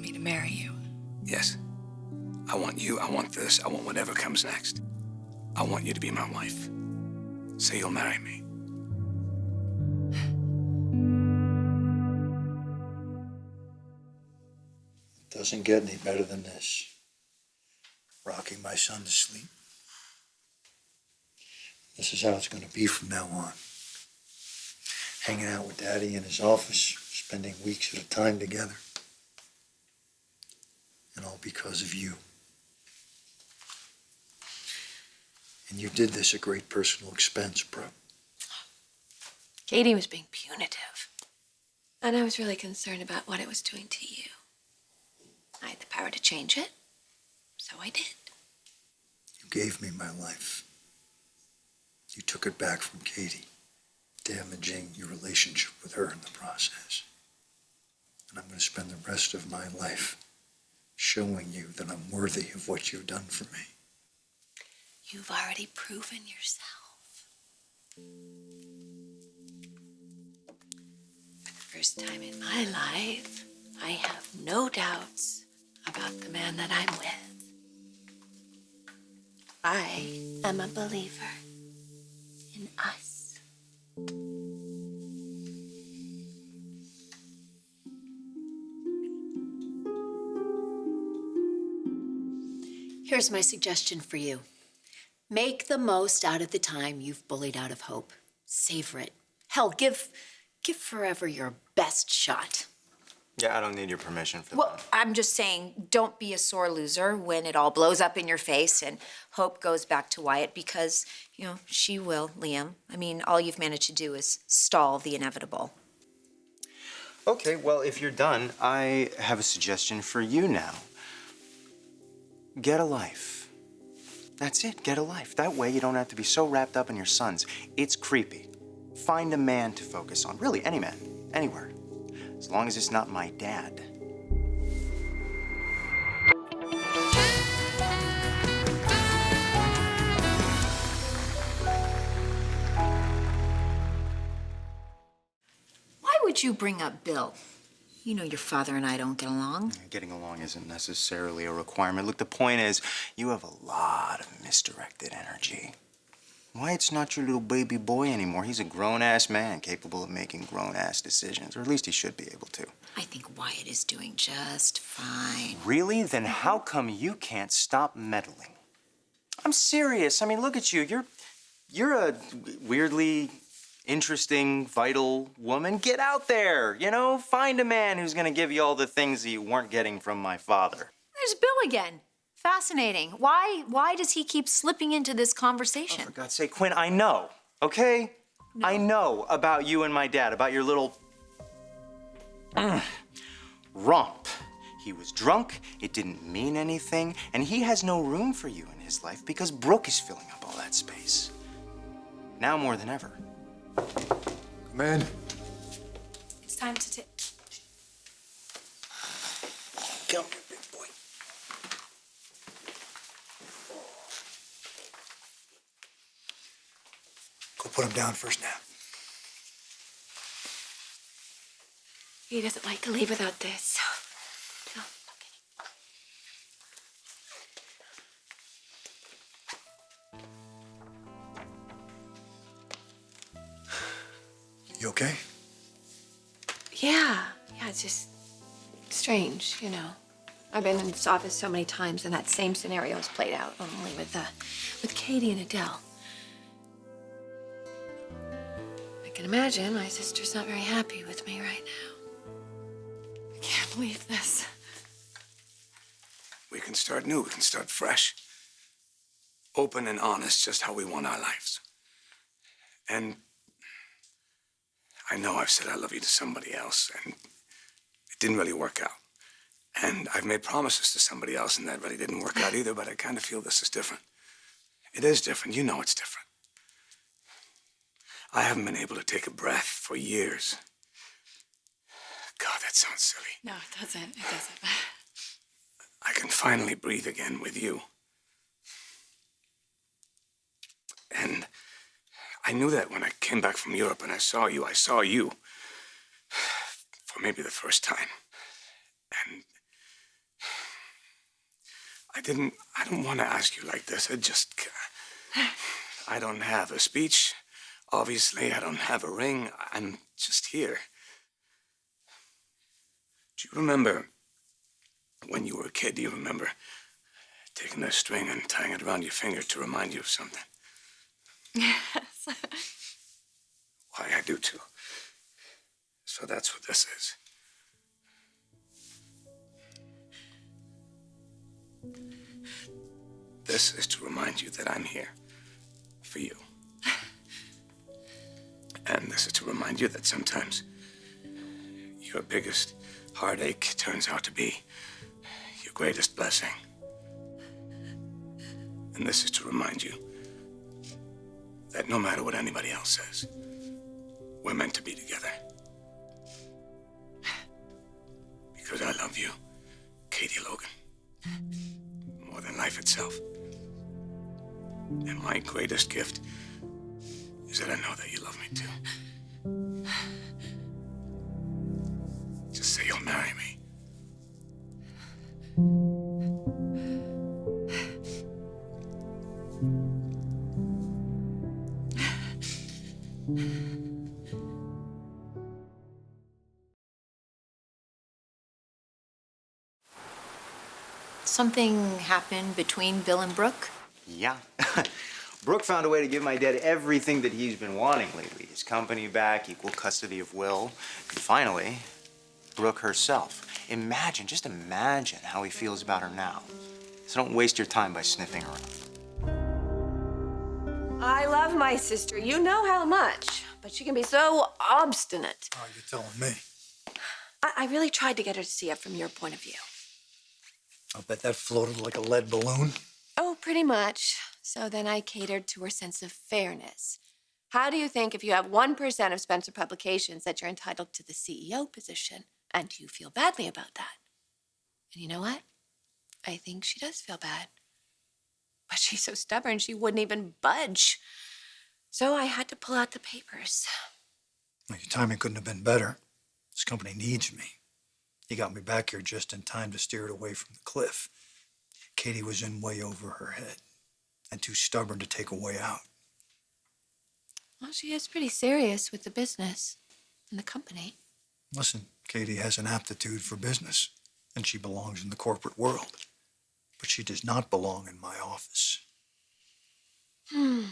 want me to marry you? Yes. I want you, I want this, I want whatever comes next. I want you to be my wife. Say you'll marry me. It doesn't get any better than this. Rocking my son to sleep. This is how it's going to be from now on. Hanging out with Daddy in his office, spending weeks at a time together. And all because of you. And you did this at great personal expense, Brooke. Katie was being punitive. And I was really concerned about what it was doing to you. I had the power to change it, so I did. You gave me my life. You took it back from Katie, damaging your relationship with her in the process. And I'm going to spend the rest of my life showing you that I'm worthy of what you've done for me. You've already proven yourself. For the first time in my life, I have no doubts about the man that I'm with. I am a believer in us. Here's my suggestion for you. Make the most out of the time you've bullied out of Hope. Savor it. Hell, give forever your best shot. Yeah, I don't need your permission for Well, that. I'm just saying, don't be a sore loser when it all blows up in your face and Hope goes back to Wyatt because, you know, she will, Liam. I mean, all you've managed to do is stall the inevitable. Okay, well, if you're done, I have a suggestion for you now. Get a life. That's it, get a life. That way you don't have to be so wrapped up in your sons. It's creepy. Find a man to focus on. Really, any man, anywhere. As long as it's not my dad. Why would you bring up Bill? You know your father and I don't get along. Getting along isn't necessarily a requirement. Look, the point is, you have a lot of misdirected energy. Wyatt's not your little baby boy anymore. He's a grown-ass man capable of making grown-ass decisions, or at least he should be able to. I think Wyatt is doing just fine. Really? Then how come you can't stop meddling? I'm serious. I mean, look at you. You're a weirdly interesting, vital woman. Get out there, you know? Find a man who's gonna give you all the things that you weren't getting from my father. There's Bill again. Fascinating. Why does he keep slipping into this conversation? Oh, for God's sake, Quinn, I know, okay? No. I know about you and my dad, about your little romp. He was drunk, it didn't mean anything, and he has no room for you in his life because Brooke is filling up all that space. Now more than ever. Come in. It's time to take... Come here, big boy. Go put him down first now. He doesn't like to leave without this. No, You okay? Yeah, it's just strange, you know. I've been in this office so many times and that same scenario has played out, only with Katie and Adele. I can imagine my sister's not very happy with me right now. I can't believe this. We can start new, we can start fresh. Open and honest, just how we want our lives. And I know I've said I love you to somebody else, and it didn't really work out. And I've made promises to somebody else, and that really didn't work out either, but I kind of feel this is different. It is different. You know it's different. I haven't been able to take a breath for years. God, that sounds silly. No, it doesn't. It doesn't. I can finally breathe again with you. And I knew that when I came back from Europe and I saw you for maybe the first time. And I don't want to ask you like this. I don't have a speech. Obviously, I don't have a ring. I'm just here. Do you remember when you were a kid? Do you remember taking a string and tying it around your finger to remind you of something? Yes. Why, I do too. So that's what this is. This is to remind you that I'm here for you. And this is to remind you that sometimes your biggest heartache turns out to be your greatest blessing. And this is to remind you that no matter what anybody else says, we're meant to be together. Because I love you, Katie Logan, more than life itself. And my greatest gift is that I know that you love me too. Just say you'll marry me. Something happened between Bill and Brooke? Yeah. Brooke found a way to give my dad everything that he's been wanting lately. His company back, equal custody of Will, and finally, Brooke herself. Just imagine how he feels about her now. So don't waste your time by sniffing around. I love my sister. You know how much. But she can be so obstinate. Oh, you're telling me. I really tried to get her to see it from your point of view. I'll bet that floated like a lead balloon. Oh, pretty much. So then I catered to her sense of fairness. How do you think if you have 1% of Spencer Publications that you're entitled to the CEO position? And you feel badly about that. And you know what? I think she does feel bad. But she's so stubborn, she wouldn't even budge. So I had to pull out the papers. Well, your timing couldn't have been better. This company needs me. You got me back here just in time to steer it away from the cliff. Katie was in way over her head and too stubborn to take a way out. Well, she is pretty serious with the business and the company. Listen, Katie has an aptitude for business, and she belongs in the corporate world. But she does not belong in my office. I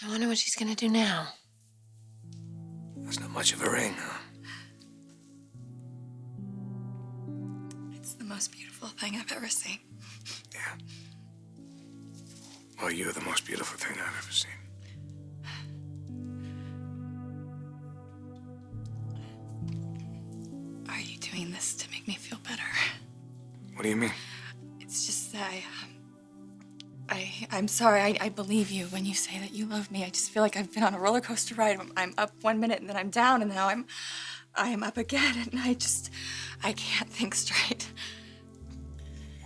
wonder what she's gonna do now. That's not much of a ring, huh? It's the most beautiful thing I've ever seen. Yeah. Well, you're the most beautiful thing I've ever seen. Are you doing this to make me feel better? What do you mean? It's just that I'm sorry. I believe you when you say that you love me. I just feel like I've been on a roller coaster ride. I'm up 1 minute and then I'm down and now I'm up again and I can't think straight.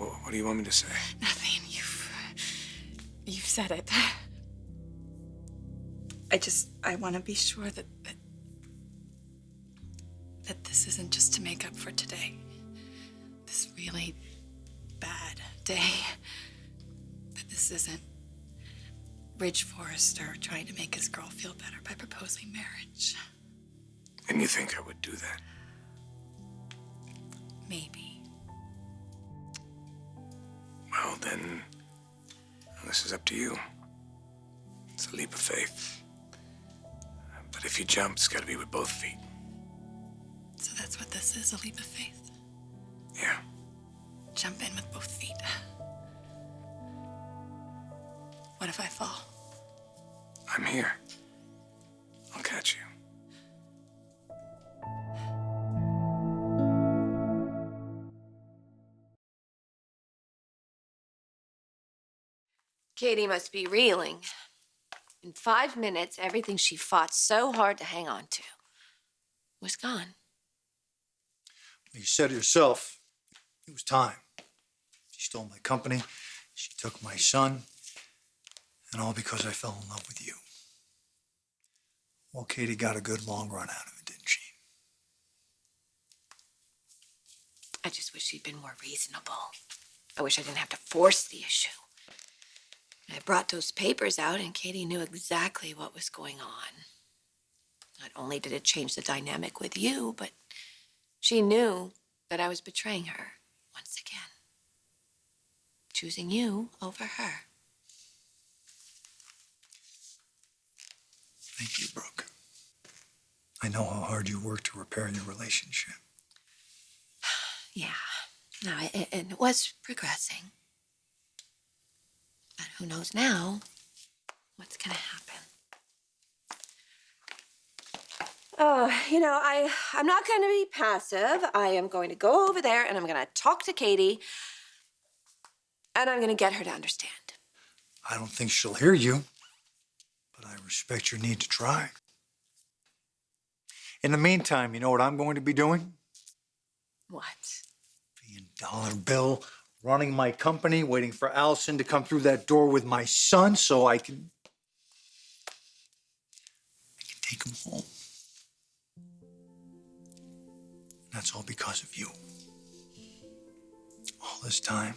Well, what do you want me to say? Nothing. You've said it. I want to be sure that this isn't just to make up for today. This really bad day. That this isn't Ridge Forrester trying to make his girl feel better by proposing marriage. And you think I would do that? Maybe. Well, then, this is up to you. It's a leap of faith. But if you jump, it's got to be with both feet. So that's what this is, a leap of faith. Yeah. Jump in with both feet. What if I fall? I'm here. I'll catch you. Katie must be reeling. In 5 minutes, everything she fought so hard to hang on to was gone. You said it yourself. It was time. She stole my company. She took my son. And all because I fell in love with you. Well, Katie got a good long run out of it, didn't she? I just wish she'd been more reasonable. I wish I didn't have to force the issue. I brought those papers out, and Katie knew exactly what was going on. Not only did it change the dynamic with you, but she knew that I was betraying her once again. Choosing you over her. Thank you, Brooke. I know how hard you worked to repair your relationship. Yeah, no, it was progressing. But who knows now what's gonna happen? Oh, I'm not going to be passive. I am going to go over there and I'm going to talk to Katie and I'm going to get her to understand. I don't think she'll hear you, but I respect your need to try. In the meantime, you know what I'm going to be doing? What? Being dollar bill, running my company, waiting for Allison to come through that door with my son so I can take him home. That's all because of you. All this time,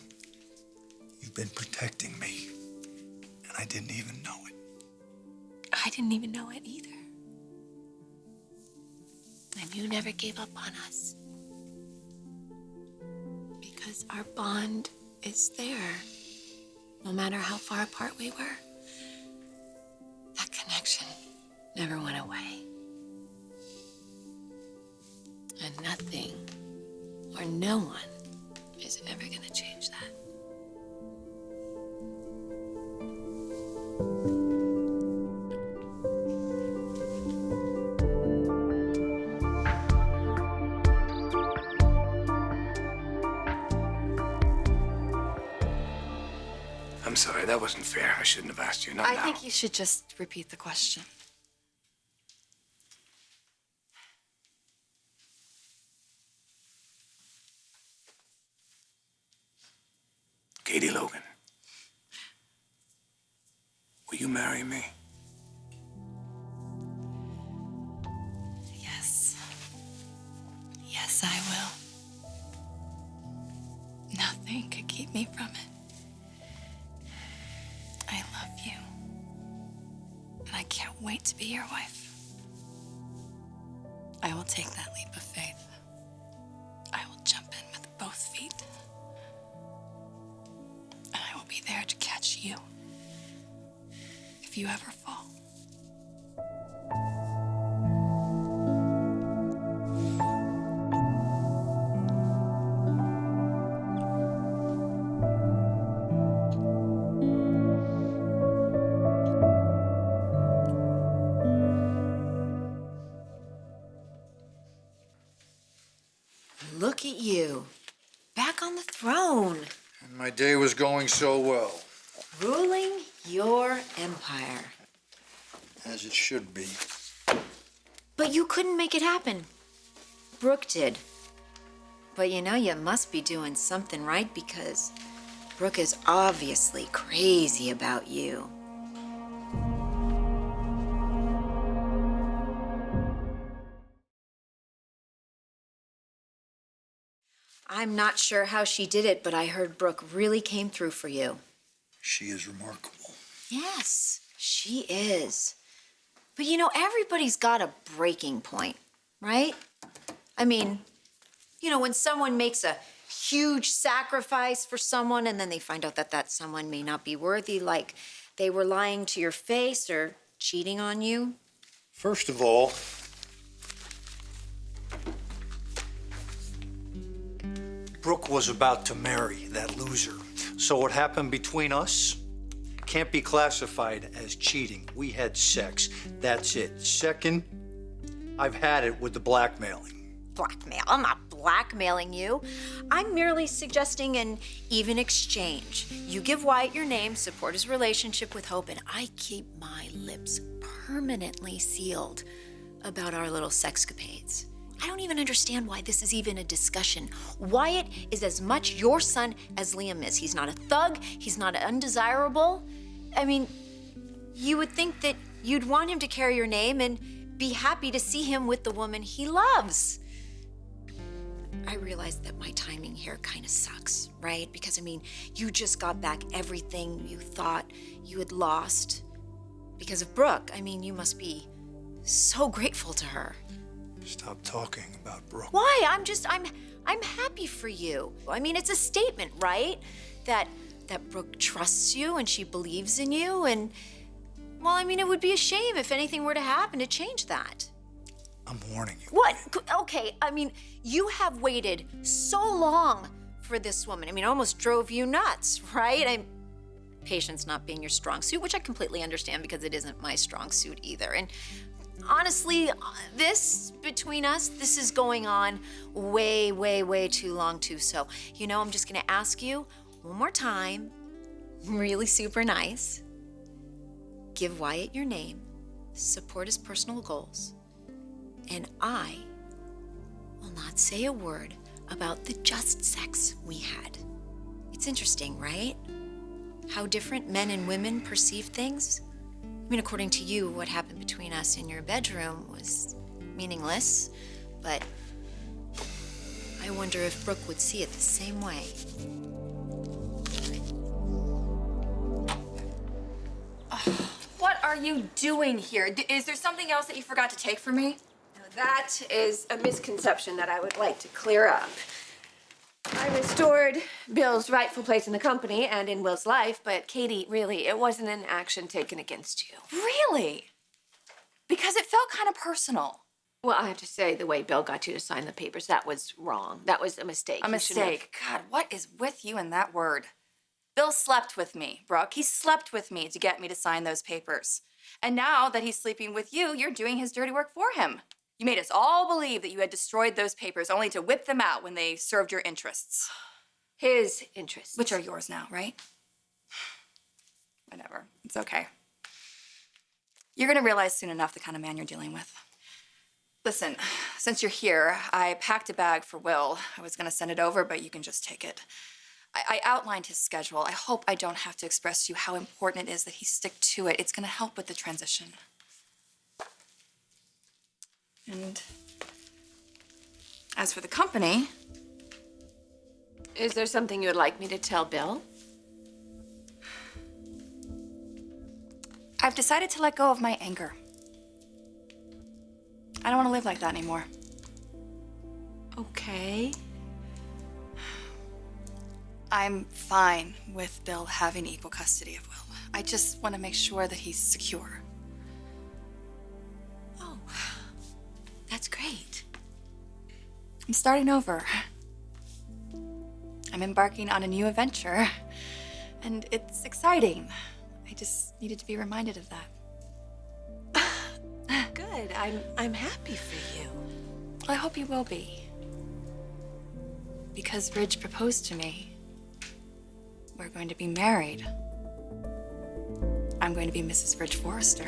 you've been protecting me, and I didn't even know it. I didn't even know it either. And you never gave up on us. Because our bond is there, no matter how far apart we were. That connection never went away. And nothing or no one is ever going to change that. I'm sorry, that wasn't fair. I shouldn't have asked you, not I now. think you should just repeat the question. Katie Logan, will you marry me? Yes. Yes, I will. Nothing could keep me from it. I love you. And I can't wait to be your wife. I will take that leap of faith. I will jump in with both feet. And I will be there to catch you if you ever fall. Look at you, back on the throne, And my day was going so well, ruling your empire. as it should be. But you couldn't make it happen. Brooke did. But you must be doing something right because Brooke is obviously crazy about you. I'm not sure how she did it, but I heard Brooke really came through for you. She is remarkable. Yes, she is. But everybody's got a breaking point, right? I mean, when someone makes a huge sacrifice for someone and then they find out that that someone may not be worthy, like they were lying to your face or cheating on you. First of all, Brooke was about to marry that loser. So what happened between us can't be classified as cheating. We had sex. That's it. Second, I've had it with the blackmailing. Blackmail? I'm not blackmailing you. I'm merely suggesting an even exchange. You give Wyatt your name, support his relationship with Hope, and I keep my lips permanently sealed about our little sexcapades. I don't even understand why this is even a discussion. Wyatt is as much your son as Liam is. He's not a thug. He's not undesirable. I mean, you would think that you'd want him to carry your name and be happy to see him with the woman he loves. I realize that my timing here kind of sucks, right? Because, I mean, you just got back everything you thought you had lost because of Brooke. I mean, you must be so grateful to her. Stop talking about Brooke. Why? I'm happy for you. I mean, it's a statement, right? That Brooke trusts you and she believes in you, and, well, I mean, it would be a shame if anything were to happen to change that. I'm warning you. What? Okay, I mean, you have waited so long for this woman. I mean, it almost drove you nuts, right? Patience not being your strong suit, which I completely understand because it isn't my strong suit either. And honestly, this, between us, this is going on way, way, way too long too. So, you know, I'm just gonna ask you one more time, really super nice. Give Wyatt your name, support his personal goals, and I will not say a word about the just sex we had. It's interesting, right? How different men and women perceive things. I mean, according to you, what happened between us in your bedroom was meaningless, but I wonder if Brooke would see it the same way. What are you doing here? Is there something else that you forgot to take from me? Now, that is a misconception that I would like to clear up. I restored Bill's rightful place in the company and in Will's life, but Katie, really, it wasn't an action taken against you. Really? Because it felt kind of personal. Well, I have to say, the way Bill got you to sign the papers, that was wrong. That was a mistake. A You shouldn't have- mistake. God, what is with you and that word? Bill slept with me, Brooke. He slept with me to get me to sign those papers. And now that he's sleeping with you, you're doing his dirty work for him. You made us all believe that you had destroyed those papers only to whip them out when they served your interests. His interests. Which are yours now, right? Whatever. It's okay. You're gonna realize soon enough the kind of man you're dealing with. Listen, since you're here, I packed a bag for Will. I was gonna send it over, but you can just take it. I outlined his schedule. I hope I don't have to express to you how important it is that he stick to it. It's gonna help with the transition. And as for the company, Is there something you would like me to tell Bill? I've decided to let go of my anger. I don't want to live like that anymore. Okay. I'm fine with Bill having equal custody of Will. I just want to make sure that he's secure. Oh, that's great. I'm starting over. I'm embarking on a new adventure, and it's exciting. I just needed to be reminded of that. Good. I'm happy for you. I hope you will be. Because Ridge proposed to me. We're going to be married. I'm going to be Mrs. Ridge Forrester.